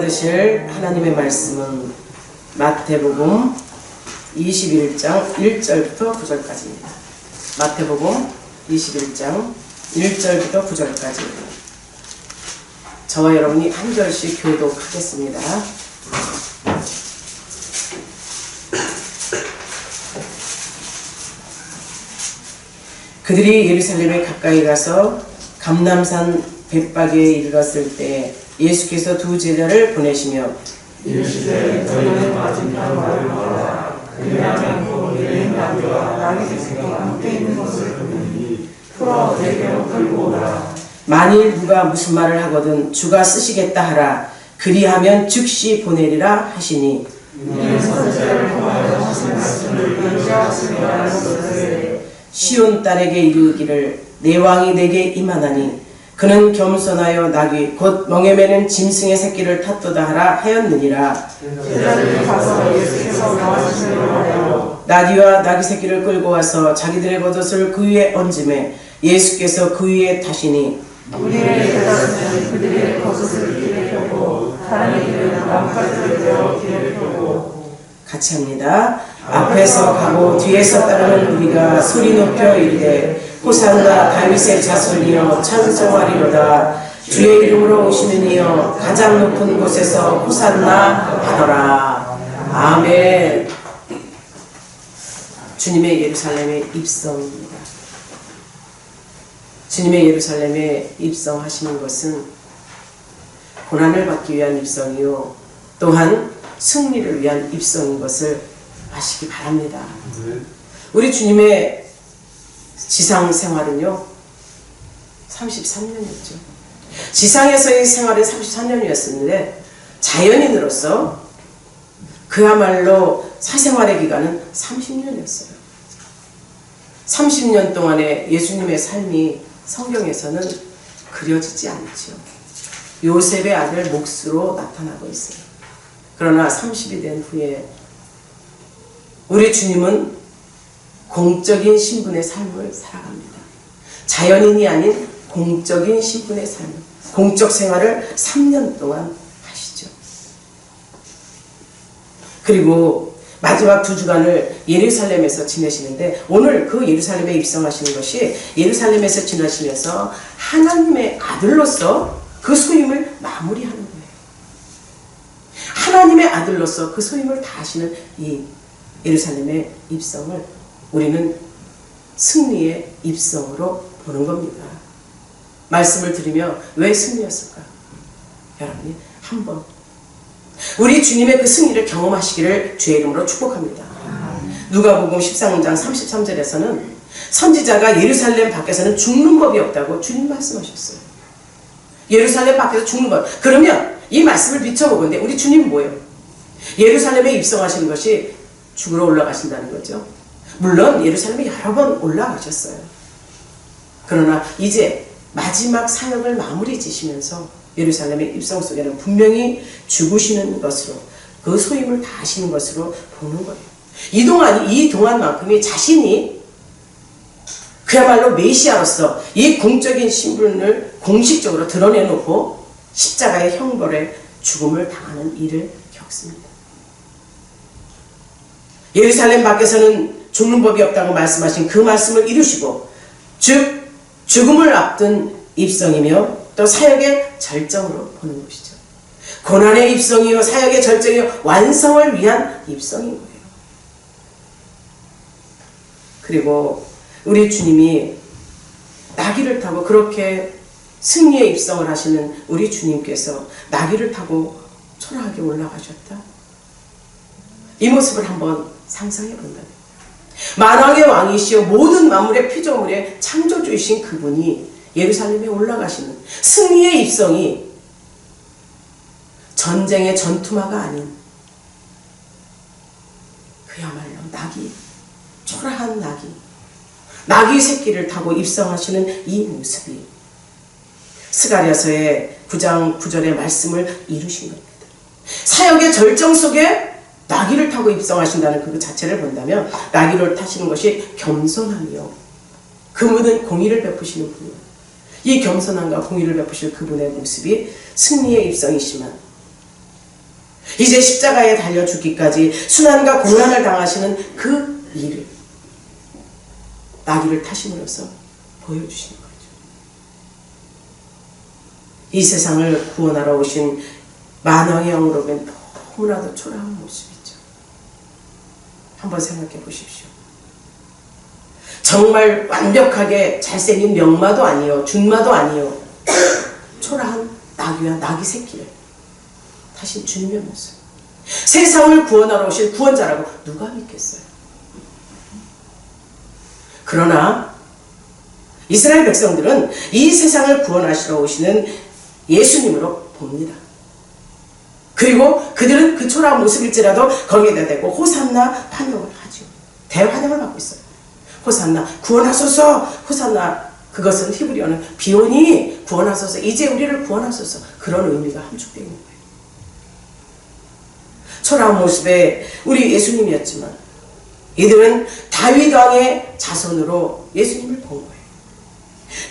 들으실 하나님의 말씀은 마태복음 21장 1절부터 9절까지입니다. 마태복음 21장 1절부터 9절까지 저와 여러분이 한 절씩 교독하겠습니다. 그들이 예루살렘에 가까이 가서 감람산 벳박에 이르렀을 때 예수께서 두 제자를 보내시며 이르시되 너희는 맞은편 말을 말하라. 그리하면 너희는 나귀와 나귀 새끼가 함께 있는 것을 보니 풀어 내게로 끌고 오라. 만일 누가 무슨 말을 하거든 주가 쓰시겠다 하라. 그리하면 즉시 보내리라 하시니 이는 선지자를 통하여 하신 말씀을 의지하시며 하셨으되 시온 딸에게 이르기를 내 왕이 내게 임하나니 그는 겸손하여 나귀 곧 멍에 매는 짐승의 새끼를 탔도다 하라 하였느니라. 제자들이 가서 예수께서 명하시기를 하여 나귀와 나귀 새끼를 끌고 와서 자기들의 겉옷을 그 위에 얹음에 예수께서 그 위에 타시니 우리의 제자들은 그들의 겉옷을 길에 펴고 다른 이들은 나뭇가지를 베어 길에 펴고 같이 합니다. 앞에서 가고 뒤에서 따르는 우리가 소리 높여 이르되 호산나 다윗의 자손이여 찬송하리로다. 주의 이름으로 오시는 이여 가장 높은 곳에서 호산나 하더라. 아멘. 주님의 예루살렘에 입성입니다. 주님의 예루살렘에 입성하시는 것은 고난을 받기 위한 입성이요 또한 승리를 위한 입성인 것을 아시기 바랍니다. 우리 주님의 지상 생활은요 33년이었죠. 지상에서의 생활은 33년이었는데 자연인으로서 그야말로 사생활의 기간은 30년이었어요. 30년 동안의 예수님의 삶이 성경에서는 그려지지 않죠. 요셉의 아들 몫으로 나타나고 있어요. 그러나 30이 된 후에 우리 주님은 공적인 신분의 삶을 살아갑니다. 자연인이 아닌 공적인 신분의 삶, 공적 생활을 3년 동안 하시죠. 그리고 마지막 2주간을 예루살렘에서 지내시는데 오늘 그 예루살렘에 입성하시는 것이 예루살렘에서 지내시면서 하나님의 아들로서 그 소임을 마무리하는 거예요. 하나님의 아들로서 그 소임을 다하시는 이 예루살렘의 입성을 우리는 승리의 입성으로 보는 겁니다. 말씀을 드리며 왜 승리였을까? 여러분이 한번 우리 주님의 그 승리를 경험하시기를 주의 이름으로 축복합니다. 누가복음 13장 33절에서는 선지자가 예루살렘 밖에서는 죽는 법이 없다고 주님 말씀하셨어요. 예루살렘 밖에서 죽는 법. 그러면 이 말씀을 비춰보건대 우리 주님은 뭐예요? 예루살렘에 입성하시는 것이 죽으러 올라가신다는 거죠. 물론 예루살렘에 여러 번 올라가셨어요. 그러나 이제 마지막 사역을 마무리 지시면서 예루살렘의 입성 속에는 분명히 죽으시는 것으로 그 소임을 다하시는 것으로 보는 거예요. 이 동안만큼이 자신이 그야말로 메시아로서 이 공적인 신분을 공식적으로 드러내놓고 십자가의 형벌에 죽음을 당하는 일을 겪습니다. 예루살렘 밖에서는 죽는 법이 없다고 말씀하신 그 말씀을 이루시고 즉 죽음을 앞둔 입성이며 또 사역의 절정으로 보는 것이죠. 고난의 입성이요 사역의 절정이요 완성을 위한 입성인 거예요. 그리고 우리 주님이 나귀를 타고 그렇게 승리의 입성을 하시는 우리 주님께서 나귀를 타고 초라하게 올라가셨다. 이 모습을 한번 상상해 본다면 만왕의 왕이시여 모든 만물의 피조물의 창조주이신 그분이 예루살렘에 올라가시는 승리의 입성이 전쟁의 전투마가 아닌 그야말로 나귀, 초라한 나귀 새끼를 타고 입성하시는 이 모습이 스가랴서의 9장 9절의 말씀을 이루신 겁니다. 사역의 절정 속에 나귀를 타고 입성하신다는 그 자체를 본다면 나귀를 타시는 것이 겸손함이요 그 모든 공의를 베푸시는 분이요 이 겸손함과 공의를 베푸실 그분의 모습이 승리의 입성이시만 이제 십자가에 달려 죽기까지 순환과 고난을 당하시는 그 일을 나귀를 타심으로써 보여주시는 거죠. 이 세상을 구원하러 오신 만왕의 영으로 뵌 너무나도 초라한 모습이죠. 한번 생각해 보십시오. 정말 완벽하게 잘생긴 명마도 아니요, 준마도 아니요, 초라한 나귀와 나귀 새끼를 타신 주님의 모습. 세상을 구원하러 오신 구원자라고 누가 믿겠어요? 그러나 이스라엘 백성들은 이 세상을 구원하시러 오시는 예수님으로 봅니다. 그리고 그들은 그 초라한 모습일지라도 거기에다 대고 호산나 환영을 하죠. 대환영을 받고 있어요. 호산나 구원하소서, 호산나, 그것은 히브리어는 비오니 구원하소서, 이제 우리를 구원하소서, 그런 의미가 함축되어 있는 거예요. 초라한 모습의 우리 예수님이었지만 이들은 다윗 왕의 자손으로 예수님을 본 거예요.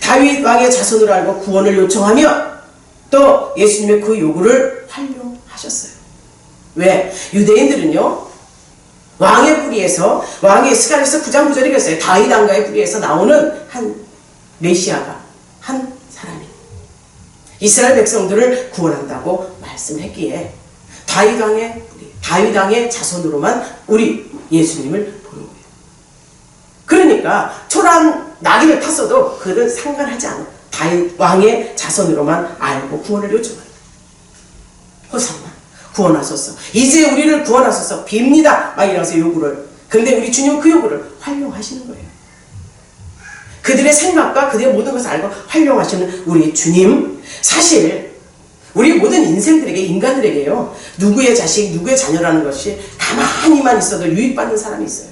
다윗 왕의 자손으로 알고 구원을 요청하며 또 예수님의 그 요구를 활용하셨어요. 왜? 유대인들은요, 왕의 뿌리에서, 왕의 스가랴서 9장 9절이 그랬어요. 다윗 왕가의 뿌리에서 나오는 한 메시아가, 한 사람이 이스라엘 백성들을 구원한다고 말씀했기에 다윗 왕의 뿌리, 다윗 왕의 자손으로만 우리 예수님을 보는 거예요. 그러니까 초라한 나귀를 탔어도 그들은 상관하지 않아. 다윗 왕의 자손으로만 알고 구원을 요청합니다. 호산나 구원하소서, 이제 우리를 구원하소서 빕니다, 막 이러면서 요구를. 근데 우리 주님은 그 요구를 활용하시는 거예요. 그들의 생각과 그들의 모든 것을 알고 활용하시는 우리 주님. 사실 우리 모든 인생들에게, 인간들에게요, 누구의 자식, 누구의 자녀라는 것이 가만히만 있어도 유익받는 사람이 있어요.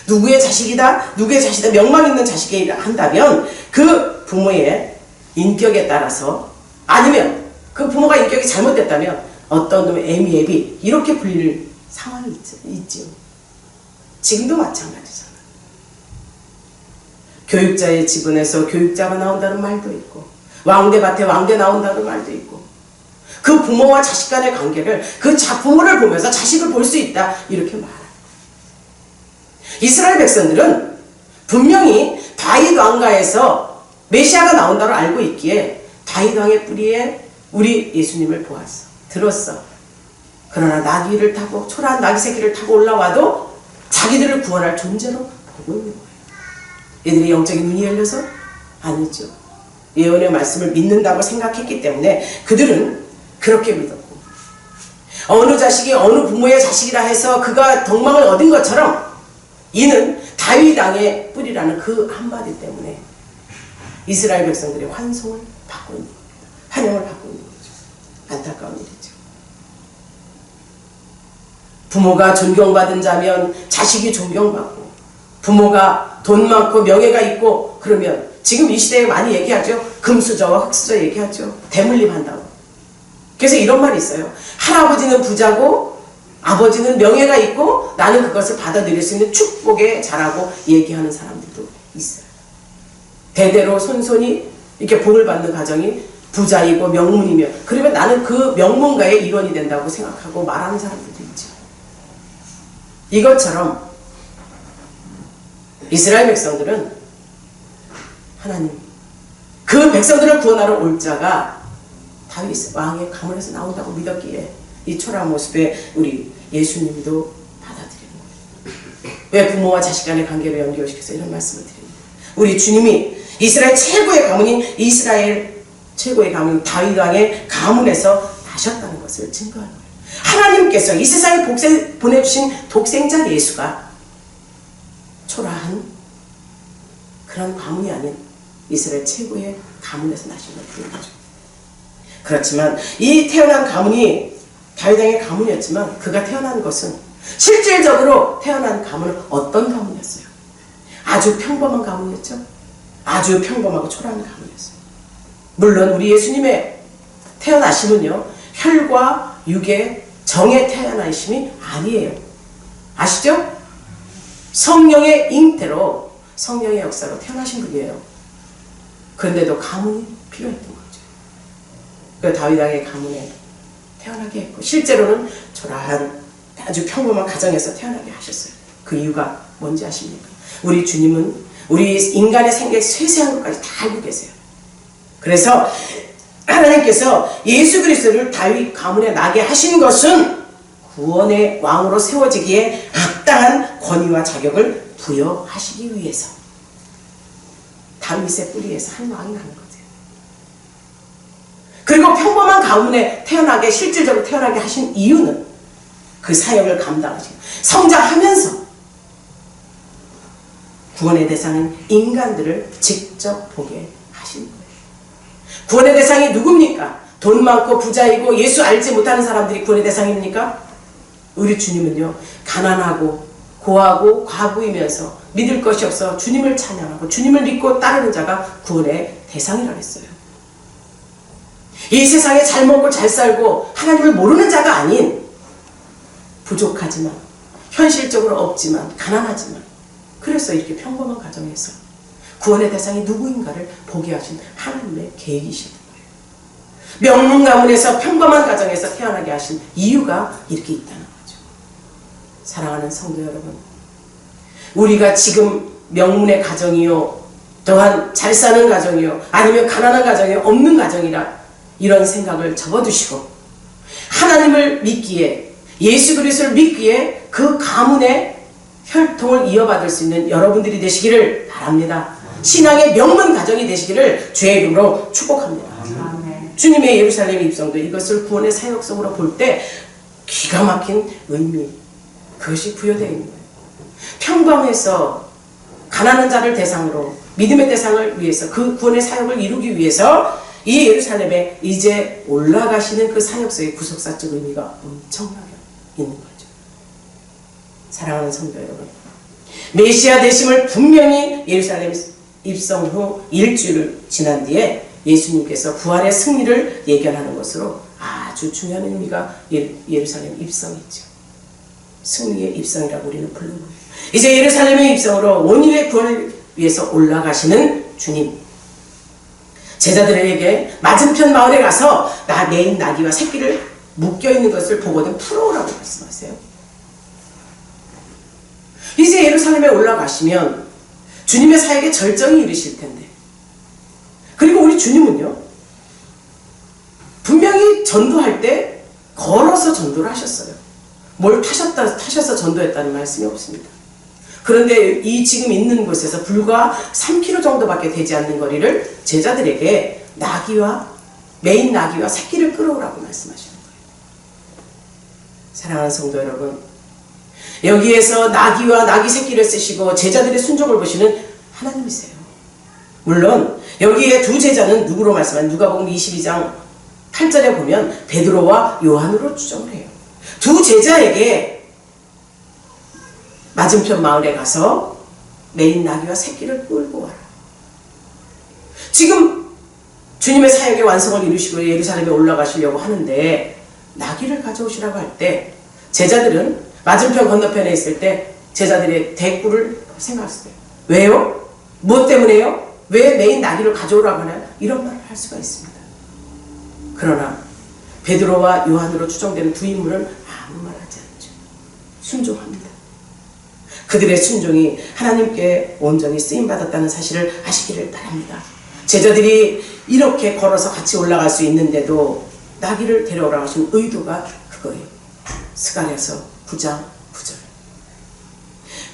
누구의 자식이다, 누구의 자식이다, 명망 있는 자식이라 한다면 그 부모의 인격에 따라서, 아니면 그 부모가 인격이 잘못됐다면 어떤 놈의 애미, 애비 이렇게 불릴 상황이 있지요. 지금도 마찬가지잖아요. 교육자의 지분에서 교육자가 나온다는 말도 있고, 왕대밭에 왕대 나온다는 말도 있고, 그 부모와 자식 간의 관계를 그 부모를 보면서 자식을 볼 수 있다, 이렇게 말합니다. 이스라엘 백성들은 분명히 다윗 왕가에서 메시아가 나온다고 알고 있기에 다윗 왕의 뿌리에 우리 예수님을 보았어, 들었어. 그러나 나귀를 타고, 초라한 나귀 새끼를 타고 올라와도 자기들을 구원할 존재로 보고 있는 거예요. 얘들이 영적인 눈이 열려서? 아니죠. 예언의 말씀을 믿는다고 생각했기 때문에 그들은 그렇게 믿었고, 어느 자식이 어느 부모의 자식이라 해서 그가 덕망을 얻은 것처럼 이는 다윗 왕의 뿌리라는 그 한마디 때문에 이스라엘 백성들의 환송을 받고 있는 겁니다. 환영을 받고 있는 거죠. 안타까운 일이죠. 부모가 존경받은 자면 자식이 존경받고, 부모가 돈 많고 명예가 있고 그러면 지금 이 시대에 많이 얘기하죠. 금수저와 흙수저 얘기하죠. 대물림한다고. 그래서 이런 말이 있어요. 할아버지는 부자고 아버지는 명예가 있고 나는 그것을 받아들일 수 있는 축복에 자라고 얘기하는 사람들도 있어요. 대대로 손손이 이렇게 복을 받는 가정이 부자이고 명문이며, 그러면 나는 그 명문가의 일원이 된다고 생각하고 말하는 사람들도 있죠. 이것처럼 이스라엘 백성들은 하나님, 그 백성들을 구원하러 올 자가 다윗 왕의 가문에서 나온다고 믿었기에 이 초라한 모습에 우리 예수님도 받아들이는 거예요. 왜 부모와 자식 간의 관계를 연결시켜서 이런 말씀을 드립니다. 우리 주님이 이스라엘 최고의 가문인, 이스라엘 최고의 가문 다윗 왕의 가문에서 나셨다는 것을 증거하는 거예요. 하나님께서 이 세상에 보내주신 독생자 예수가 초라한 그런 가문이 아닌 이스라엘 최고의 가문에서 나신 것을 보여주죠. 그렇지만 이 태어난 가문이 다윗 왕의 가문이었지만 그가 태어난 것은, 실질적으로 태어난 가문은 어떤 가문이었어요? 아주 평범한 가문이었죠. 아주 평범하고 초라한 가문이었어요. 물론 우리 예수님의 태어나심은요, 혈과 육의 정에 태어나심이 아니에요. 아시죠? 성령의 잉태로, 성령의 역사로 태어나신 분이에요. 그런데도 가문이 필요했던 거죠. 그 다윗 왕의 가문에 태어나게 했고 실제로는 초라한 아주 평범한 가정에서 태어나게 하셨어요. 그 이유가 뭔지 아십니까? 우리 주님은 우리 인간의 생각의 세세한 것까지 다 알고 계세요. 그래서 하나님께서 예수 그리스도를 다윗 가문에 나게 하신 것은 구원의 왕으로 세워지기에 합당한 권위와 자격을 부여하시기 위해서, 다윗의 뿌리에서 한 왕이 나는 거죠. 그리고 평범한 가문에 태어나게, 실질적으로 태어나게 하신 이유는 그 사역을 감당하시고 성장하면서 구원의 대상은 인간들을 직접 보게 하신 거예요. 구원의 대상이 누굽니까? 돈 많고 부자이고 예수 알지 못하는 사람들이 구원의 대상입니까? 우리 주님은요, 가난하고 고하고 과부이면서 믿을 것이 없어 주님을 찬양하고 주님을 믿고 따르는 자가 구원의 대상이라고 했어요. 이 세상에 잘 먹고 잘 살고 하나님을 모르는 자가 아닌, 부족하지만 현실적으로 없지만 가난하지만, 그래서 이렇게 평범한 가정에서 구원의 대상이 누구인가를 보게 하신 하나님의 계획이신 거예요. 명문 가문에서 평범한 가정에서 태어나게 하신 이유가 이렇게 있다는 거죠. 사랑하는 성도 여러분, 우리가 지금 명문의 가정이요, 또한 잘 사는 가정이요, 아니면 가난한 가정이요, 없는 가정이라 이런 생각을 접어두시고 하나님을 믿기에, 예수 그리스도를 믿기에 그 가문의 혈통을 이어받을 수 있는 여러분들이 되시기를 바랍니다. 신앙의 명문 가정이 되시기를 주의 이름으로 축복합니다. 아멘. 주님의 예루살렘 입성도 이것을 구원의 사역성으로 볼 때 기가 막힌 의미, 그것이 부여되어 있는 거예요. 평범해서 가난한 자를 대상으로 믿음의 대상을 위해서 그 구원의 사역을 이루기 위해서 이 예루살렘에 이제 올라가시는 그 사역성의 구속사적 의미가 엄청나게 있는 거죠. 사랑하는 성도 여러분, 메시아 되심을 분명히 예루살렘 입성 후 일주일 지난 뒤에 예수님께서 부활의 승리를 예견하는 것으로 아주 중요한 의미가 예루살렘 입성이죠. 승리의 입성이라고 우리는 부르는 거예요. 이제 예루살렘의 입성으로 원인의 구원을 위해서 올라가시는 주님, 제자들에게 맞은편 마을에 가서 메인 나귀와 새끼를 묶여있는 것을 보거든 풀어오라고 말씀하세요. 이제 예루살렘에 올라가시면 주님의 사역에 절정이 이르실 텐데, 그리고 우리 주님은요, 분명히 전도할 때 걸어서 전도를 하셨어요. 뭘 타셔서 전도했다는 말씀이 없습니다. 그런데 이 지금 있는 곳에서 불과 3km 정도밖에 되지 않는 거리를 제자들에게 메인 나귀와 새끼를 끌어오라고 말씀하시는 거예요. 사랑하는 성도 여러분, 여기에서 나귀와 나귀 새끼를 쓰시고 제자들의 순종을 보시는 하나님이세요. 물론 여기에 두 제자는 누구로 말씀하는, 누가복음 22장 8절에 보면 베드로와 요한으로 추정을 해요. 두 제자에게 맞은편 마을에 가서 메인 나귀와 새끼를 끌고 와라. 지금 주님의 사역의 완성을 이루시고 예루살렘에 올라가시려고 하는데 나귀를 가져오시라고 할 때 제자들은 맞은편 건너편에 있을 때 제자들의 대꾸를 생각했어요. 왜요? 무엇 때문에요? 왜 메인 나귀를 가져오라고 하나요? 이런 말을 할 수가 있습니다. 그러나 베드로와 요한으로 추정되는 두 인물은 아무 말 하지 않죠. 순종합니다. 그들의 순종이 하나님께 온전히 쓰임받았다는 사실을 아시기를 바랍니다. 제자들이 이렇게 걸어서 같이 올라갈 수 있는데도 나귀를 데려오라고 하신 의도가 그거예요. 스가랴서 9장 9절.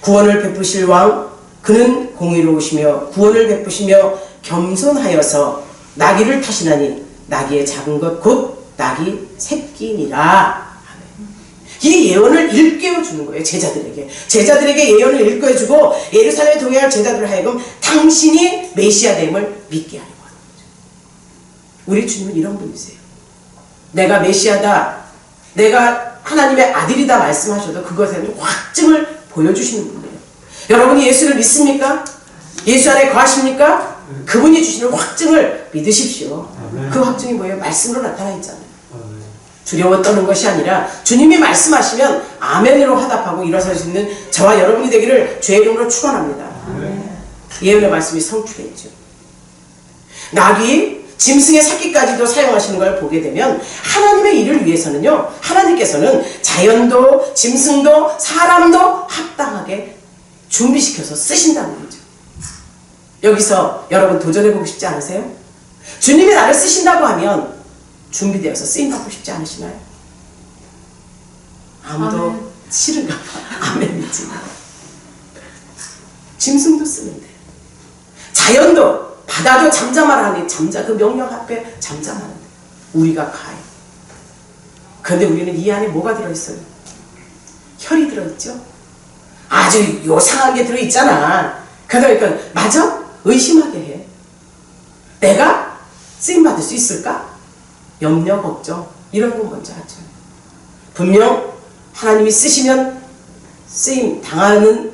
구원을 베푸실 왕, 그는 공의로우시며 구원을 베푸시며 겸손하여서 나귀를 타시나니 나귀의 작은 것 곧 나귀 새끼니라. 이 예언을 일깨워주는 거예요. 제자들에게 예언을 일깨워주고 예루살렘에 동행할 제자들을 하여금 당신이 메시아됨을 믿게 하려고 하는 거죠. 우리 주님은 이런 분이세요. 내가 메시아다, 내가 하나님의 아들이다 말씀하셔도 그것에 대한 확증을 보여주시는 분이에요. 여러분이 예수를 믿습니까? 예수 안에 거하십니까? 그분이 주시는 확증을 믿으십시오. 그 확증이 뭐예요? 말씀으로 나타나 있잖아요. 두려워 떠는 것이 아니라 주님이 말씀하시면 아멘으로 화답하고 일어설 수 있는 저와 여러분이 되기를 주의 이름으로 축원합니다. 예언의 말씀이 성취되죠. 나귀 짐승의 새끼까지도 사용하시는 걸 보게 되면 하나님의 일을 위해서는요, 하나님께서는 자연도 짐승도 사람도 합당하게 준비시켜서 쓰신다는 거죠. 여기서 여러분 도전해보고 싶지 않으세요? 주님이 나를 쓰신다고 하면 준비되어서 쓰임받고 싶지 않으시나요? 아무도 아멘. 싫은가 봐. 아멘이지. 짐승도 쓰는데, 자연도 바다도 잠잠하라니 그 명령 앞에 잠잠하는데 우리가 가요. 그런데 우리는 이 안에 뭐가 들어있어요? 혈이 들어있죠? 아주 요상한 게 들어있잖아. 그러니까 맞아? 의심하게 해. 내가 쓰임받을 수 있을까? 염려, 걱정 이런 거 먼저 하죠. 분명 하나님이 쓰시면 쓰임 당하는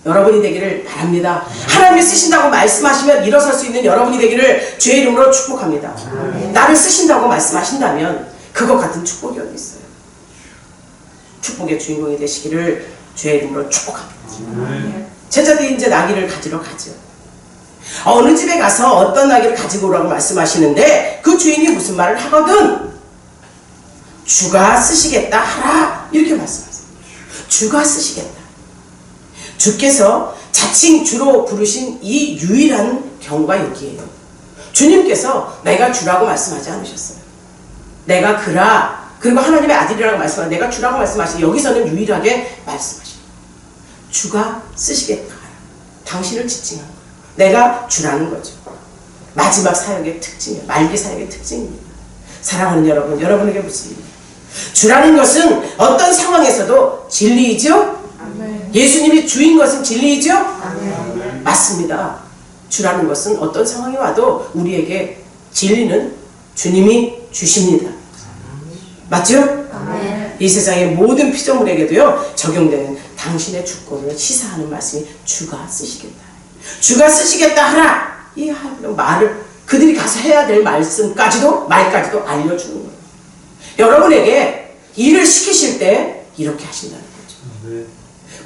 여러분이 되기를 바랍니다. 하나님이 쓰신다고 말씀하시면 일어설 수 있는 여러분이 되기를 주의 이름으로 축복합니다. 나를 쓰신다고 말씀하신다면 그것 같은 축복이 어디 있어요? 축복의 주인공이 되시기를 주의 이름으로 축복합니다. 제자들이 이제 나귀를 가지러 가죠. 어느 집에 가서 어떤 나귀를 가지고 오라고 말씀하시는데 그 주인이 무슨 말을 하거든 주가 쓰시겠다 하라 이렇게 말씀하세요. 주가 쓰시겠다. 주께서 자칭 주로 부르신 이 유일한 경우가 여기에요. 주님께서 내가 주라고 말씀하지 않으셨어요. 내가 그라 그리고 하나님의 아들이라고 말씀하시고 내가 주라고 말씀하시고 여기서는 유일하게 말씀하시고 주가 쓰시겠다. 당신을 지칭한 거예요. 내가 주라는 거죠. 마지막 사역의 특징이에요. 말기 사역의 특징입니다. 사랑하는 여러분, 여러분에게 묻습니다. 주라는 것은 어떤 상황에서도 진리이죠? 아멘. 예수님이 주인 것은 진리이죠? 아멘. 맞습니다. 주라는 것은 어떤 상황이 와도 우리에게 진리는 주님이 주십니다. 맞죠? 아멘. 이 세상의 모든 피조물에게도요 적용되는 당신의 주권을 시사하는 말씀이 주가 쓰시겠다. 주가 쓰시겠다 하라. 이 말을 그들이 가서 해야 될 말까지도 알려주는 거예요. 여러분에게 일을 시키실 때 이렇게 하신다는 거죠. 네.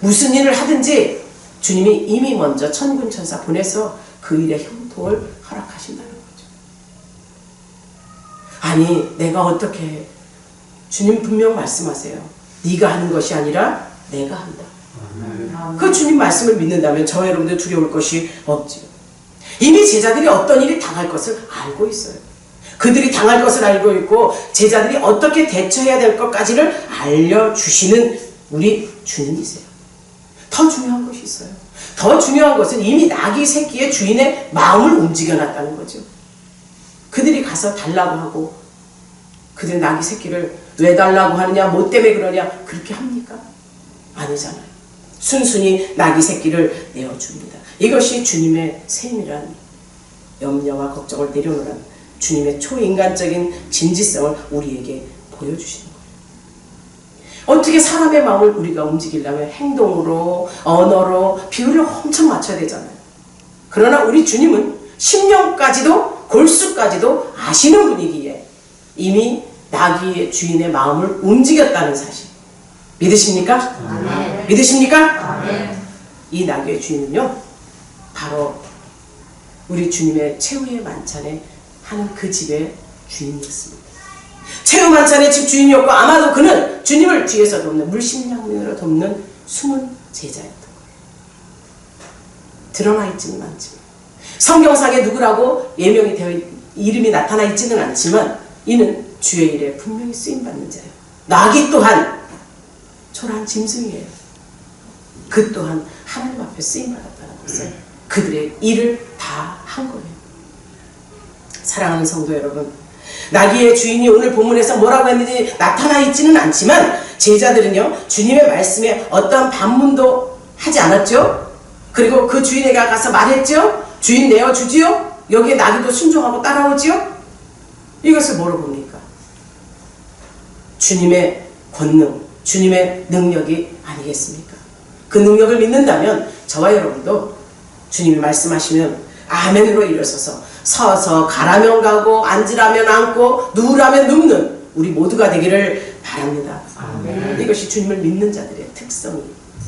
무슨 일을 하든지 주님이 이미 먼저 천군 천사 보내서 그 일의 형통을 허락하신다는 거죠. 아니 내가 어떻게 해? 주님 분명 말씀하세요. 네가 하는 것이 아니라 내가 한다. 그 주님 말씀을 믿는다면 저와 여러분들 두려울 것이 없지요. 이미 제자들이 어떤 일이 당할 것을 알고 있어요. 그들이 당할 것을 알고 있고 제자들이 어떻게 대처해야 될 것까지를 알려주시는 우리 주님이세요. 더 중요한 것이 있어요. 더 중요한 것은 이미 나귀 새끼의 주인의 마음을 움직여놨다는 거죠. 그들이 가서 달라고 하고 그들 나귀 새끼를 왜 달라고 하느냐 뭐 때문에 그러냐 그렇게 합니까? 아니잖아요. 순순히 나귀 새끼를 내어줍니다. 이것이 주님의 셈이란 염려와 걱정을 내려놓으란 주님의 초인간적인 진지성을 우리에게 보여주시는 거예요. 어떻게 사람의 마음을 우리가 움직이려면 행동으로 언어로 비율을 엄청 맞춰야 되잖아요. 그러나 우리 주님은 심령까지도 골수까지도 아시는 분이기에 이미 나귀의 주인의 마음을 움직였다는 사실 믿으십니까? 아멘. 믿으십니까? 아멘. 이 나귀의 주인은요 바로 우리 주님의 최후의 만찬에 하는 그 집의 주인이었습니다. 최후 만찬의 집 주인이었고 아마도 그는 주님을 뒤에서 돕는 물심양면으로 돕는 숨은 제자였던 거예요. 드러나 있지는 않지만 성경상에 누구라고 예명이 되어 이름이 나타나 있지는 않지만 이는 주의 일에 분명히 쓰임받는 자예요. 나귀 또한 초라한 짐승이에요. 그 또한 하나님 앞에 쓰임받았다는 것을 그들의 일을 다 한 거예요. 사랑하는 성도 여러분, 나귀의 주인이 오늘 본문에서 뭐라고 했는지 나타나 있지는 않지만 제자들은요 주님의 말씀에 어떤 반문도 하지 않았죠. 그리고 그 주인에게 가서 말했죠. 주인 내어주지요. 여기에 나귀도 순종하고 따라오지요. 이것을 뭐로 봅니까? 주님의 권능, 주님의 능력이 아니겠습니까? 그 능력을 믿는다면 저와 여러분도 주님이 말씀하시면 아멘으로 일어서서 서서 가라면 가고 앉으라면 앉고 누우라면 눕는 우리 모두가 되기를 바랍니다. 아멘. 이것이 주님을 믿는 자들의 특성이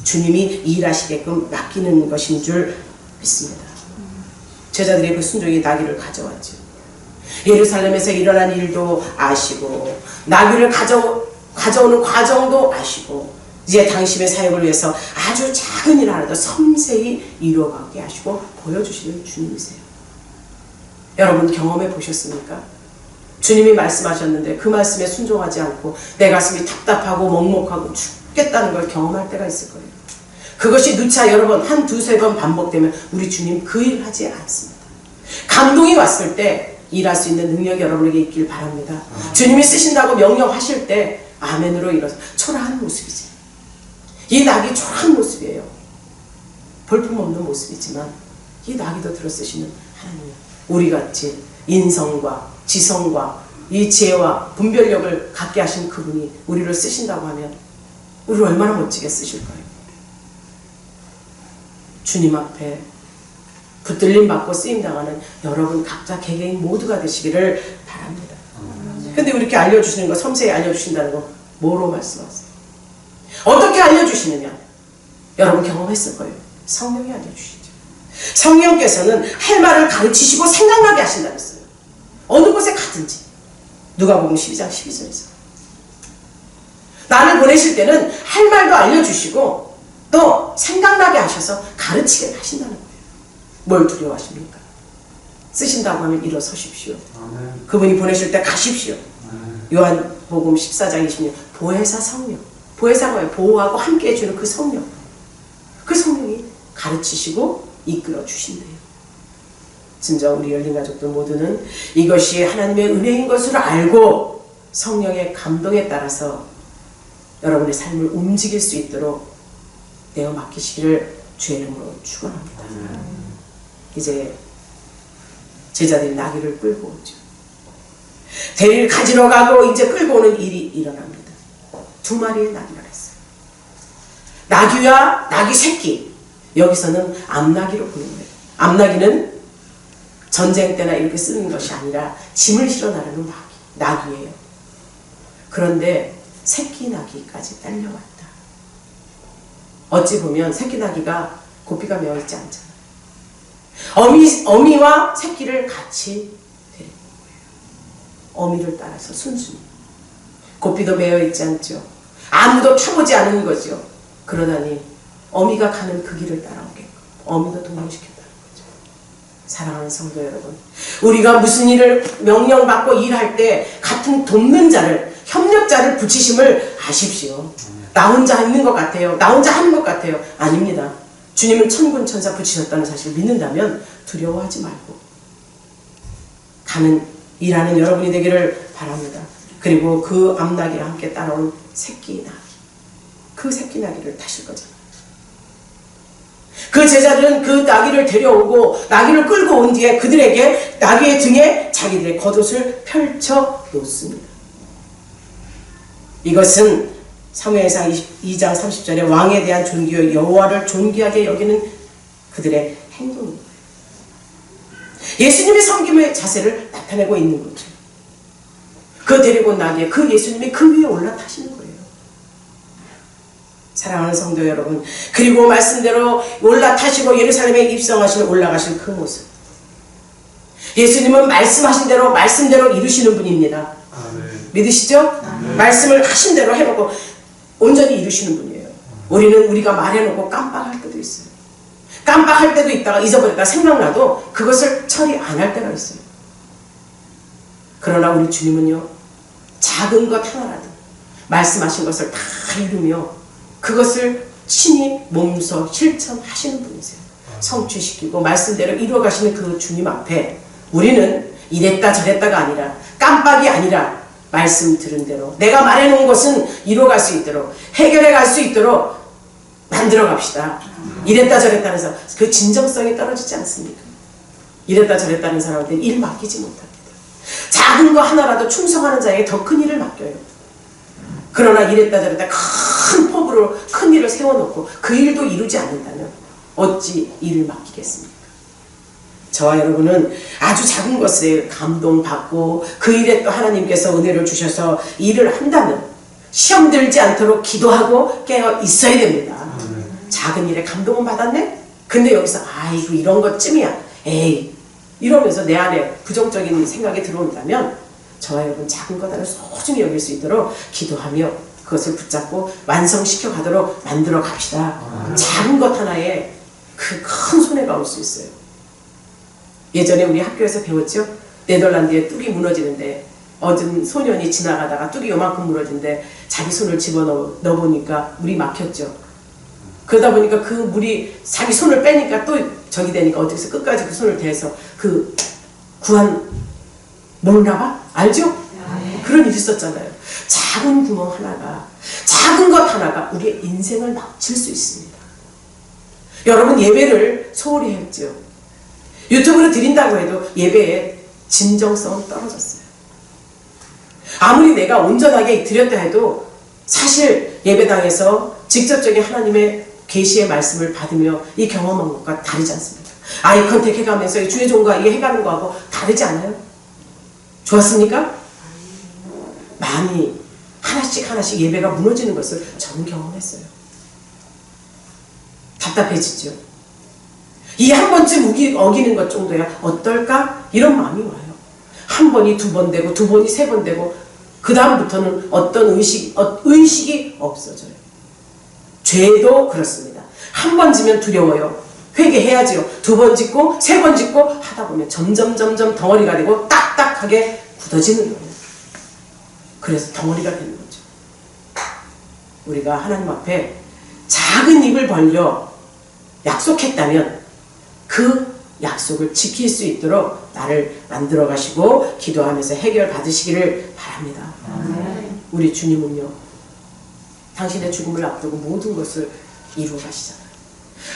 주님이 일하시게끔 맡기는 것인 줄 믿습니다. 제자들의 그 순종이 나귀를 가져왔죠. 예루살렘에서 일어난 일도 아시고 나귀를 가져오는 과정도 아시고 이제 당신의 사역을 위해서 아주 작은 일 하나도 섬세히 이루어가게 하시고 보여주시는 주님이세요. 여러분 경험해 보셨습니까? 주님이 말씀하셨는데 그 말씀에 순종하지 않고 내 가슴이 답답하고 먹먹하고 죽겠다는 걸 경험할 때가 있을 거예요. 그것이 누차 여러 번, 한 두세 번 반복되면 우리 주님 그 일 하지 않습니다. 감동이 왔을 때 일할 수 있는 능력이 여러분에게 있길 바랍니다. 주님이 쓰신다고 명령하실 때 아멘으로 일어서 초라한 모습이지. 이 낙이 초라한 모습이에요. 볼품없는 모습이지만 이 낙이도 들어쓰시는 하나님, 우리같이 인성과 지성과 이 지혜와 분별력을 갖게 하신 그분이 우리를 쓰신다고 하면 우리를 얼마나 멋지게 쓰실까요? 주님 앞에 붙들림 받고 쓰임당하는 여러분 각자 개개인 모두가 되시기를 바랍니다. 근데 이렇게 알려주시는 거, 섬세히 알려주신다는 거 뭐로 말씀하세요? 어떻게 알려주시느냐? 여러분 경험했을 거예요. 성령이 알려주시죠. 성령께서는 할 말을 가르치시고 생각나게 하신다면서요. 어느 곳에 가든지. 누가복음 12장 12절에서 나를 보내실 때는 할 말도 알려주시고 또 생각나게 하셔서 가르치게 하신다는 거예요. 뭘 두려워하십니까? 쓰신다고 하면 일어서십시오. 그분이 보내실 때 가십시오. 요한복음 14장 26절 보혜사 성령. 보혜사가 뭐예요? 보호하고 함께 해주는 그 성령. 그 성령이 가르치시고 이끌어 주신대요. 진짜 우리 열린 가족들 모두는 이것이 하나님의 은혜인 것을 알고 성령의 감동에 따라서 여러분의 삶을 움직일 수 있도록 내어 맡기시기를 주의 이름으로 축원합니다. 이제 제자들이 나귀를 끌고 오죠. 대를 가지러 가고 이제 끌고 오는 일이 일어납니다. 2마리의 나귀를 했어요. 나귀와 나귀 새끼. 여기서는 암나귀로 부르는 거예요. 암나귀는 전쟁 때나 이렇게 쓰는 것이 아니라 짐을 실어 나르는 나귀예요. 그런데 새끼 나귀까지 딸려왔다. 어찌 보면 새끼 나귀가 고삐가 메어 있지 않잖아요. 어미와 새끼를 같이 데리고 온 거예요. 어미를 따라서 순순히. 고삐도 메어 있지 않죠. 아무도 타보지 않은 거죠. 그러다니 어미가 가는 그 길을 따라오게끔 어미도 동행시켰다는 거죠. 사랑하는 성도 여러분, 우리가 무슨 일을 명령받고 일할 때 같은 돕는 자를, 협력자를 붙이심을 아십시오. 나 혼자 있는 것 같아요. 나 혼자 하는 것 같아요. 아닙니다. 주님은 천군 천사 붙이셨다는 사실을 믿는다면 두려워하지 말고 가는 일하는 여러분이 되기를 바랍니다. 그리고 그 암나귀와 함께 따라온 새끼 나귀, 그 새끼 나귀를 타실 거잖아요. 그 제자들은 그 나귀를 데려오고 나귀를 끌고 온 뒤에 그들에게 나귀의 등에 자기들의 겉옷을 펼쳐 놓습니다. 이것은 사무엘상 2장 30절에 왕에 대한 존귀요 여호와를 존귀하게 여기는 그들의 행동입니다. 예수님의 섬김의 자세를 나타내고 있는 거죠. 그 데리고 온 나귀에 그 예수님이 그 위에 올라타시는 거예요. 사랑하는 성도 여러분, 그리고 말씀대로 올라타시고 예루살렘에 입성하시는 올라가신 그 모습. 예수님은 말씀하신 대로 말씀대로 이루시는 분입니다. 믿으시죠? 말씀을 하신 대로 해놓고 온전히 이루시는 분이에요. 우리는 우리가 말해놓고 깜빡할 때도 있어요. 깜빡할 때도 있다가 잊어버렸다가 생각나도 그것을 처리 안 할 때가 있어요. 그러나 우리 주님은요, 작은 것 하나라도 말씀하신 것을 다 이루며 그것을 친히 몸소 실천하시는 분이세요. 성취시키고 말씀대로 이루어가시는 그 주님 앞에 우리는 이랬다 저랬다가 아니라 깜빡이 아니라 말씀 들은 대로 내가 말해놓은 것은 이루어갈 수 있도록 해결해 갈 수 있도록 만들어 갑시다. 이랬다 저랬다 해서 그 진정성이 떨어지지 않습니까? 이랬다 저랬다 하는 사람한테 일 맡기지 못합니다. 작은 거 하나라도 충성하는 자에게 더 큰 일을 맡겨요. 그러나 이랬다 저랬다 큰 폭으로 큰 일을 세워놓고 그 일도 이루지 않는다면 어찌 일을 맡기겠습니까? 저와 여러분은 아주 작은 것에 감동받고 그 일에 또 하나님께서 은혜를 주셔서 일을 한다면 시험 들지 않도록 기도하고 깨어 있어야 됩니다. 작은 일에 감동은 받았네? 근데 여기서 아이고 이런 것쯤이야. 에이 이러면서 내 안에 부정적인 생각이 들어온다면 저와 여러분 작은 것 하나를 소중히 여길 수 있도록 기도하며 그것을 붙잡고 완성시켜 가도록 만들어 갑시다. 작은 것 하나에 그 큰 손해가 올 수 있어요. 예전에 우리 학교에서 배웠죠? 네덜란드에 뚝이 무너지는데 어떤 소년이 지나가다가 뚝이 요만큼 무너진데 자기 손을 집어넣어보니까 물이 막혔죠. 그러다 보니까 그 물이 자기 손을 빼니까 또 저기 되니까 어떻게 끝까지 그 손을 대서 그 구한 몰라봐? 알죠? 그런 일이 있었잖아요. 작은 구멍 하나가, 작은 것 하나가 우리의 인생을 망칠 수 있습니다. 여러분 예배를 소홀히 했죠. 유튜브로 드린다고 해도 예배의 진정성은 떨어졌어요. 아무리 내가 온전하게 드렸다 해도 사실 예배당에서 직접적인 하나님의 계시의 말씀을 받으며 이 경험한 것과 다르지 않습니다. 아이 컨택 해가면서 주의 종과 이 해가는 거하고 다르지 않아요? 좋았습니까? 많이 하나씩 예배가 무너지는 것을 저는 경험했어요. 답답해지죠. 이 한 번쯤 어기는 것 정도야 어떨까? 이런 마음이 와요. 한 번이 두 번 되고 두 번이 세 번 되고 그 다음부터는 어떤 의식이 없어져요. 죄도 그렇습니다. 한 번 지면 두려워요. 회개해야지요. 두 번 짓고 세 번 짓고 하다 보면 점점 덩어리가 되고 딱딱하게 굳어지는 거예요. 그래서 덩어리가 되는 거죠. 우리가 하나님 앞에 작은 입을 벌려 약속했다면 그 약속을 지킬 수 있도록 나를 만들어 가시고 기도하면서 해결 받으시기를 바랍니다. 우리 주님은요, 당신의 죽음을 앞두고 모든 것을 이루어 가시잖아요.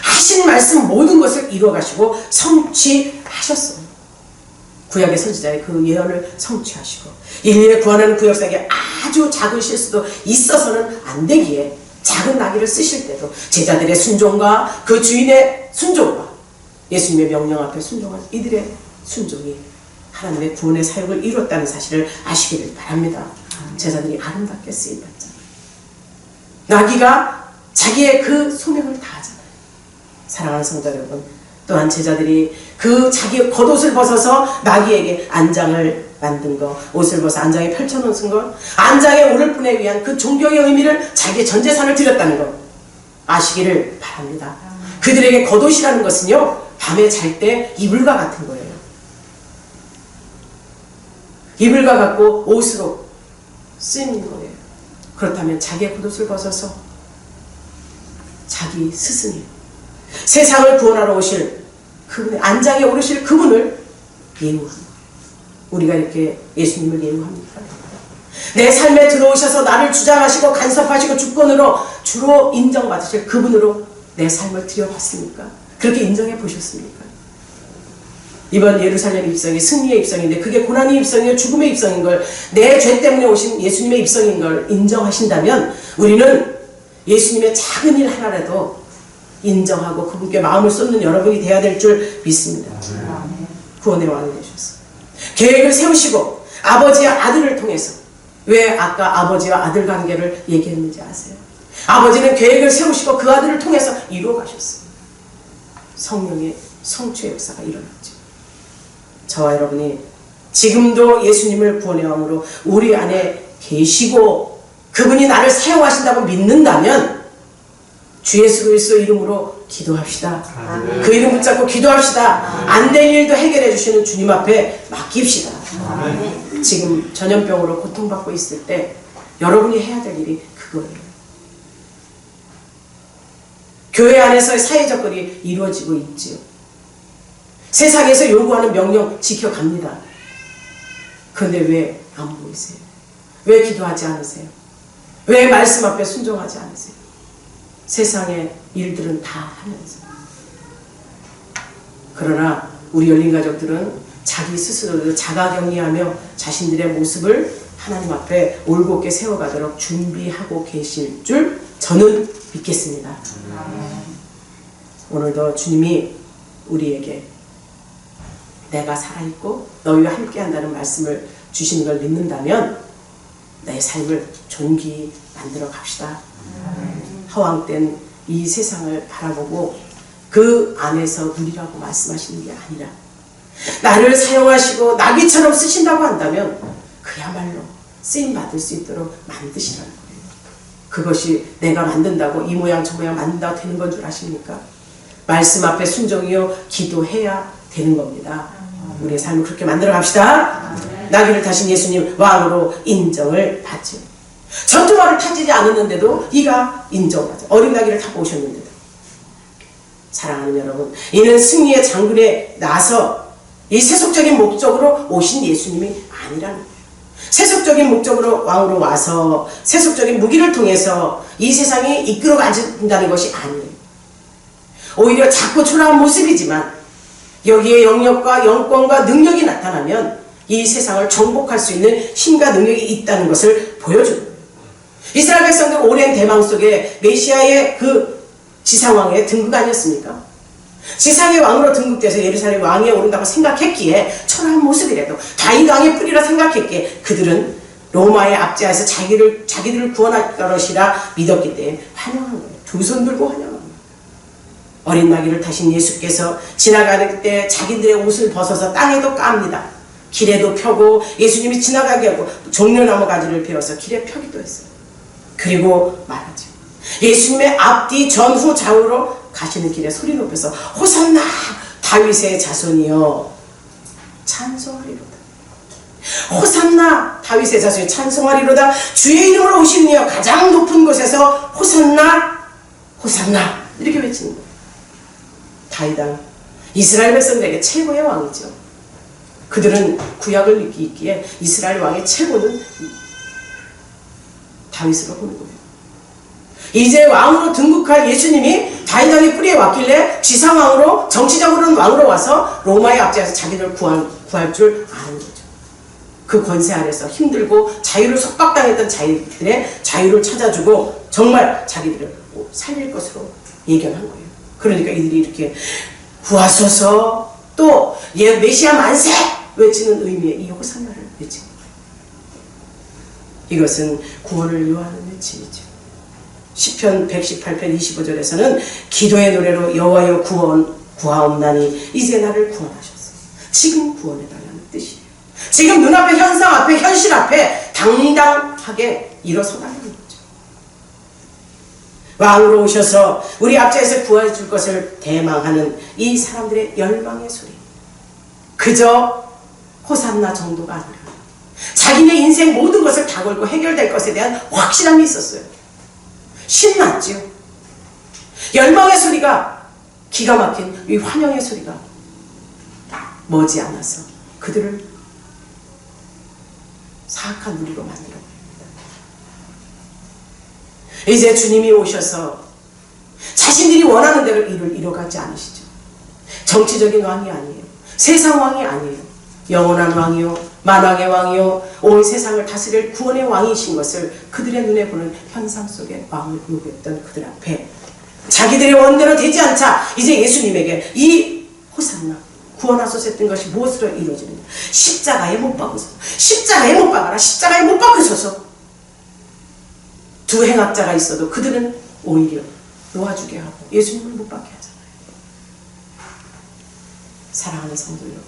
하신 말씀 모든 것을 이루어 가시고 성취하셨어요. 구약의 선지자의 그 예언을 성취하시고 인류의 구원하는 그 역사에 아주 작은 실수도 있어서는 안 되기에 작은 나귀를 쓰실 때도 제자들의 순종과 그 주인의 순종과 예수님의 명령 앞에 순종한 이들의 순종이 하나님의 구원의 사역을 이뤘다는 사실을 아시기를 바랍니다. 제자들이 아름답게 쓰임받잖아요. 나귀가 자기의 그 소명을 다하잖아요. 사랑하는 성도 여러분, 또한 제자들이 그 자기의 겉옷을 벗어서 나귀에게 안장을 만든 것, 옷을 벗어 안장에 펼쳐놓은 것, 안장에 오를 뿐에 위한 그 존경의 의미를 자기의 전 재산을 드렸다는 것 아시기를 바랍니다. 그들에게 겉옷이라는 것은요, 밤에 잘 때 이불과 같은 거예요. 이불과 같고 옷으로 쓰이는 거예요. 그렇다면 자기의 겉옷을 벗어서 자기 스승이 세상을 구원하러 오실 그분의 안장에 오르실 그분을 예우합니다. 우리가 이렇게 예수님을 예우합니까? 내 삶에 들어오셔서 나를 주장하시고 간섭하시고 주권으로 주로 인정받으실 그분으로 내 삶을 드려봤습니까? 그렇게 인정해 보셨습니까? 이번 예루살렘 입성이 승리의 입성인데 그게 고난의 입성이요 죽음의 입성인 걸, 내 죄 때문에 오신 예수님의 입성인 걸 인정하신다면 우리는 예수님의 작은 일 하나라도 인정하고 그분께 마음을 쏟는 여러분이 되어야 될 줄 믿습니다. 구원의 왕이 되셨어요. 계획을 세우시고 아버지와 아들을 통해서, 왜 아까 아버지와 아들 관계를 얘기했는지 아세요? 아버지는 계획을 세우시고 그 아들을 통해서 이루어 가셨어요. 성령의 성취의 역사가 일어났죠. 저와 여러분이 지금도 예수님을 구원의 왕으로 우리 안에 계시고 그분이 나를 사용하신다고 믿는다면 주 예수 그리스도 이름으로 기도합시다. 그 이름 붙잡고 기도합시다. 안 될 일도 해결해 주시는 주님 앞에 맡깁시다. 지금 전염병으로 고통받고 있을 때 여러분이 해야 될 일이 그거예요. 교회 안에서의 사회적 거리 이루어지고 있지요. 세상에서 요구하는 명령 지켜갑니다. 그런데 왜 안 보이세요? 왜 기도하지 않으세요? 왜 말씀 앞에 순종하지 않으세요? 세상의 일들은 다 하면서. 그러나 우리 열린 가족들은 자기 스스로도 자가격리하며 자신들의 모습을 하나님 앞에 올곧게 세워가도록 준비하고 계실 줄 저는 믿겠습니다. 오늘도 주님이 우리에게 내가 살아있고 너희와 함께한다는 말씀을 주시는 걸 믿는다면 내 삶을 존귀히 만들어 갑시다. 허황된 이 세상을 바라보고 그 안에서 누리라고 말씀하시는 게 아니라 나를 사용하시고 나귀처럼 쓰신다고 한다면 그야말로 쓰임받을 수 있도록 만드시라는 거예요. 그것이 내가 만든다고 이 모양 저 모양 만든다고 되는 건 줄 아십니까? 말씀 앞에 순종이요 기도해야 되는 겁니다. 우리의 삶을 그렇게 만들어 갑시다. 나귀를 타신 예수님 왕으로 인정을 받죠. 전투마를 타지 않았는데도 이가 인정을 하죠. 어린 나귀를 타고 오셨는데도. 사랑하는 여러분, 이는 승리의 장군에 나서 이 세속적인 목적으로 오신 예수님이 아니라는 거예요. 세속적인 목적으로 왕으로 와서 세속적인 무기를 통해서 이 세상이 이끌어가진다는 것이 아니에요. 오히려 작고 초라한 모습이지만 여기에 영역과 영권과 능력이 나타나면 이 세상을 정복할 수 있는 힘과 능력이 있다는 것을 보여줍니다. 이스라엘 백성들 오랜 대망 속에 메시아의 그 지상왕의 등극 아니었습니까? 지상의 왕으로 등극돼서 예루살렘 왕위에 오른다고 생각했기에 초라한 모습이라도 다윗 왕의 뿌리라 생각했기에 그들은 로마의 압제하에서 자기들을 구원할 것이라 믿었기 때문에 환영한 거예요. 두 손 들고 환영한 거예요. 어린 나귀를 타신 예수께서 지나가는 때 자기들의 옷을 벗어서 땅에도 깝니다. 길에도 펴고 예수님이 지나가게 하고 종려나무 가지를 베어서 길에 펴기도 했어요. 그리고 말하죠. 예수님의 앞뒤 전후 좌우로 가시는 길에 소리 높여서 호산나 다윗의 자손이여 찬송하리로다. 호산나 다윗의 자손이 찬송하리로다. 주의 이름으로 오시는 이여 가장 높은 곳에서 호산나 호산나 이렇게 외치는 거예요. 다윗 왕 이스라엘 백성들에게 최고의 왕이죠. 그들은 구약을 읽기에 이스라엘 왕의 최고는 다윗으로 보는 거예요. 이제 왕으로 등극할 예수님이 다윗 왕의 뿌리에 왔길래 지상왕으로 정치적으로는 왕으로 와서 로마의 압제에서 자기를 구할 줄 아는 거죠. 그 권세 아래서 힘들고 자유를 속박당했던 자기들의 자유를 찾아주고 정말 자기들을 살릴 것으로 예견한 거예요. 그러니까 이들이 이렇게 구하소서 또 메시아 만세 외치는 의미의 이 호산나를 외치는 거예요. 이것은 구원을 요하는 외침이죠. 시편 118편 25절에서는 기도의 노래로 여호와여 구하옵나니 이제 나를 구원하셨어요. 지금 구원해달라는 뜻이에요. 지금 눈앞에 현상 앞에 현실 앞에 당당하게 일어서달라는 거죠. 왕으로 오셔서 우리 앞자에서 구해줄 것을 대망하는 이 사람들의 열망의 소리, 그저 호산나 정도가 아니라 자기네 인생 모든 것을 다 걸고 해결될 것에 대한 확실함이 있었어요. 신났지요. 열망의 소리가 기가 막힌 이 환영의 소리가 머지않아서 그들을 사악한 누리로 만들어 버립니다. 이제 주님이 오셔서 자신들이 원하는 대로 일을 이뤄가지 않으시죠. 정치적인 왕이 아니에요. 세상 왕이 아니에요. 영원한 왕이요 만왕의 왕이요 온 세상을 다스릴 구원의 왕이신 것을 그들의 눈에 보는 현상 속에 왕을 요구했던 그들 앞에 자기들의 원대로 되지 않자 이제 예수님에게 이 호산나 구원하소서 했던 것이 무엇으로 이루어지는가? 십자가에 못 박으소서. 십자가에 못 박아라. 십자가에 못 박으소서. 두 행악자가 있어도 그들은 오히려 놓아주게 하고 예수님을 못 박게 하잖아요. 사랑하는 성도 여러분,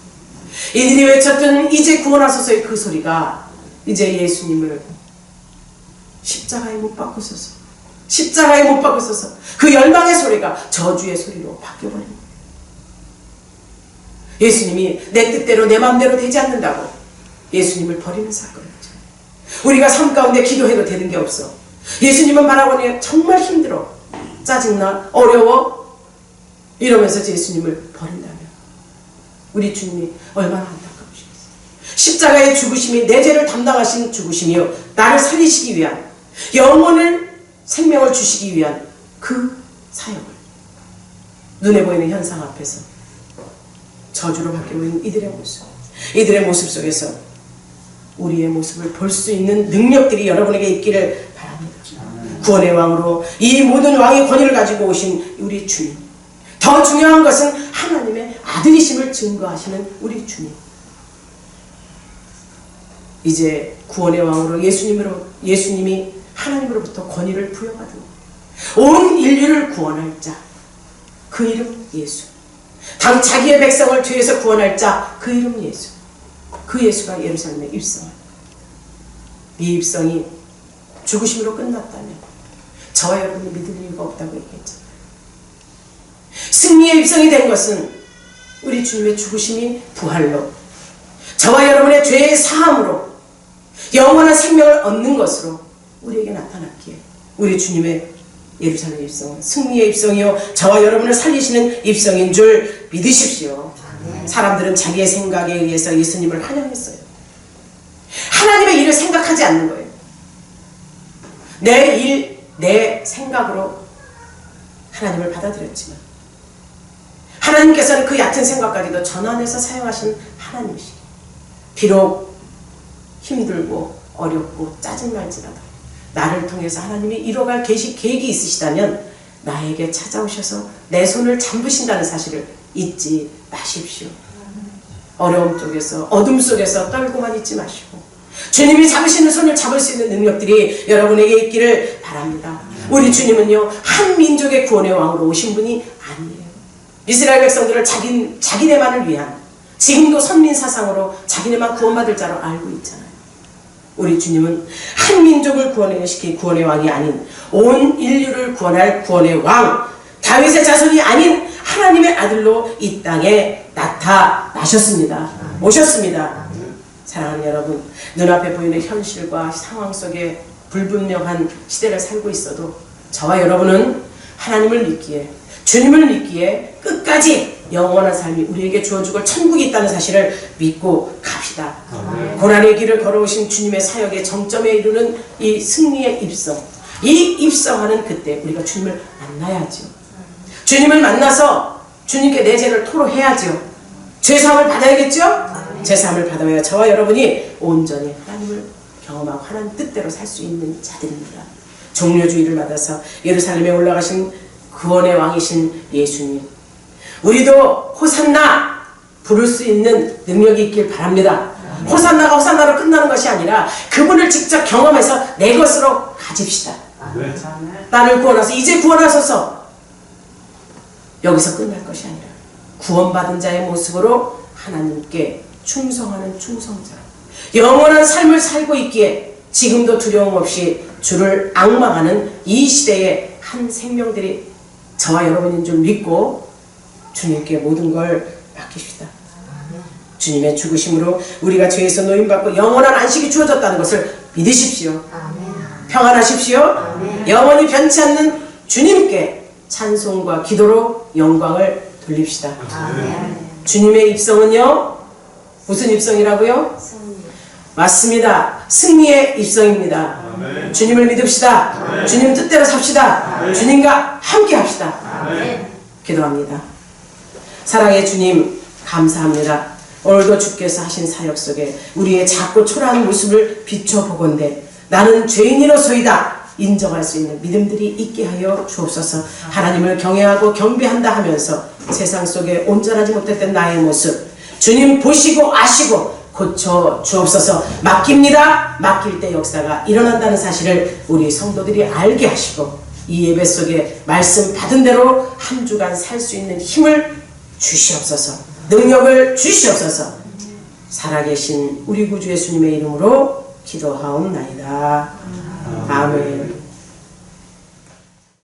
이들이 외쳤던 이제 구원하소서의 그 소리가 이제 예수님을 십자가에 못 박으소서, 십자가에 못 박으소서, 그 열망의 소리가 저주의 소리로 바뀌어버린 거예요. 예수님이 내 뜻대로 내 마음대로 되지 않는다고 예수님을 버리는 사건이죠. 우리가 삶 가운데 기도해도 되는 게 없어. 예수님은 말하거니 정말 힘들어, 짜증나, 어려워 이러면서 예수님을 버린다면 우리 주님이 얼마나 안타까우시겠어요. 십자가의 죽으심이 내 죄를 담당하신 죽으심이요 나를 살리시기 위한 영혼을 생명을 주시기 위한 그 사역을 눈에 보이는 현상 앞에서 저주로 바뀌고 있는 이들의 모습 속에서 우리의 모습을 볼 수 있는 능력들이 여러분에게 있기를 바랍니다. 구원의 왕으로 이 모든 왕의 권위를 가지고 오신 우리 주님, 더 중요한 것은 하나님의 아들이심을 증거하시는 우리 주님, 이제 구원의 왕으로 예수님이 하나님으로부터 권위를 부여받은 온 인류를 구원할 자, 그 이름 예수. 당 자기의 백성을 죄에서 구원할 자, 그 이름 예수. 그 예수가 예루살렘에 입성한. 이 입성이 죽으심으로 끝났다면 저와 여러분이 믿을 이유가 없다고 얘기했잖아요. 승리의 입성이 된 것은 우리 주님의 죽으심이 부활로, 저와 여러분의 죄의 사함으로 영원한 생명을 얻는 것으로 우리에게 나타났기에 우리 주님의 예루살렘 입성은 승리의 입성이요 저와 여러분을 살리시는 입성인 줄 믿으십시오. 사람들은 자기의 생각에 의해서 예수님을 환영했어요. 하나님의 일을 생각하지 않는 거예요. 내 일, 내 생각으로 하나님을 받아들였지만 하나님께서는 그 얕은 생각까지도 전환해서 사용하신 하나님이시기, 비록 힘들고 어렵고 짜증날지라도 나를 통해서 하나님이 이뤄갈 계획이 있으시다면 나에게 찾아오셔서 내 손을 잡으신다는 사실을 잊지 마십시오. 어려움 속에서, 어둠 속에서 떨고만 있지 마시고 주님이 잡으시는 손을 잡을 수 있는 능력들이 여러분에게 있기를 바랍니다. 우리 주님은요, 한 민족의 구원의 왕으로 오신 분이 아니에요. 이스라엘 백성들을 자기네만을 위한, 지금도 선민 사상으로 자기네만 구원받을 자로 알고 있잖아요. 우리 주님은 한 민족을 구원시킬 구원의 왕이 아닌 온 인류를 구원할 구원의 왕, 다윗의 자손이 아닌 하나님의 아들로 이 땅에 나타나셨습니다. 오셨습니다. 사랑하는 여러분, 눈앞에 보이는 현실과 상황 속에 불분명한 시대를 살고 있어도 저와 여러분은 하나님을 믿기에, 주님을 믿기에 끝까지 영원한 삶이 우리에게 주어주고 천국이 있다는 사실을 믿고 갑시다. 고난의 길을 걸어오신 주님의 사역의 정점에 이르는 이 승리의 입성, 이 입성하는 그때 우리가 주님을 만나야죠. 주님을 만나서 주님께 내 죄를 토로해야죠. 죄사함을 받아야겠죠? 죄사함을 받아야 저와 여러분이 온전히 하나님을 경험하고 하나님 뜻대로 살 수 있는 자들입니다. 종려주의를 받아서 예루살렘에 올라가신 구원의 왕이신 예수님, 우리도 호산나 부를 수 있는 능력이 있길 바랍니다. 호산나가 호산나로 끝나는 것이 아니라 그분을 직접 경험해서 내 것으로 가집시다. 나를 구원하소서, 이제 구원하소서. 여기서 끝날 것이 아니라 구원받은 자의 모습으로 하나님께 충성하는 충성자, 영원한 삶을 살고 있기에 지금도 두려움 없이 주를 앙망하는 이 시대의 한 생명들이 저와 여러분인 줄 믿고 주님께 모든 걸 맡깁시다. 주님의 죽으심으로 우리가 죄에서 노임받고 영원한 안식이 주어졌다는 것을 믿으십시오. 평안하십시오. 영원히 변치 않는 주님께 찬송과 기도로 영광을 돌립시다. 주님의 입성은요, 무슨 입성이라고요? 맞습니다. 승리의 입성입니다. 주님을 믿읍시다. 주님 뜻대로 삽시다. 주님과 함께 합시다. 기도합니다. 사랑의 주님, 감사합니다. 오늘도 주께서 하신 사역 속에 우리의 작고 초라한 모습을 비춰보건대 나는 죄인이로소이다 인정할 수 있는 믿음들이 있게 하여 주옵소서. 하나님을 경외하고 경배한다 하면서 세상 속에 온전하지 못했던 나의 모습 주님 보시고 아시고 고쳐 주옵소서. 맡깁니다. 맡길 때 역사가 일어난다는 사실을 우리 성도들이 알게 하시고 이 예배 속에 말씀 받은 대로 한 주간 살 수 있는 힘을 주시옵소서. 능력을 주시옵소서. 살아계신 우리 구주 예수님의 이름으로 기도하옵나이다. 아멘.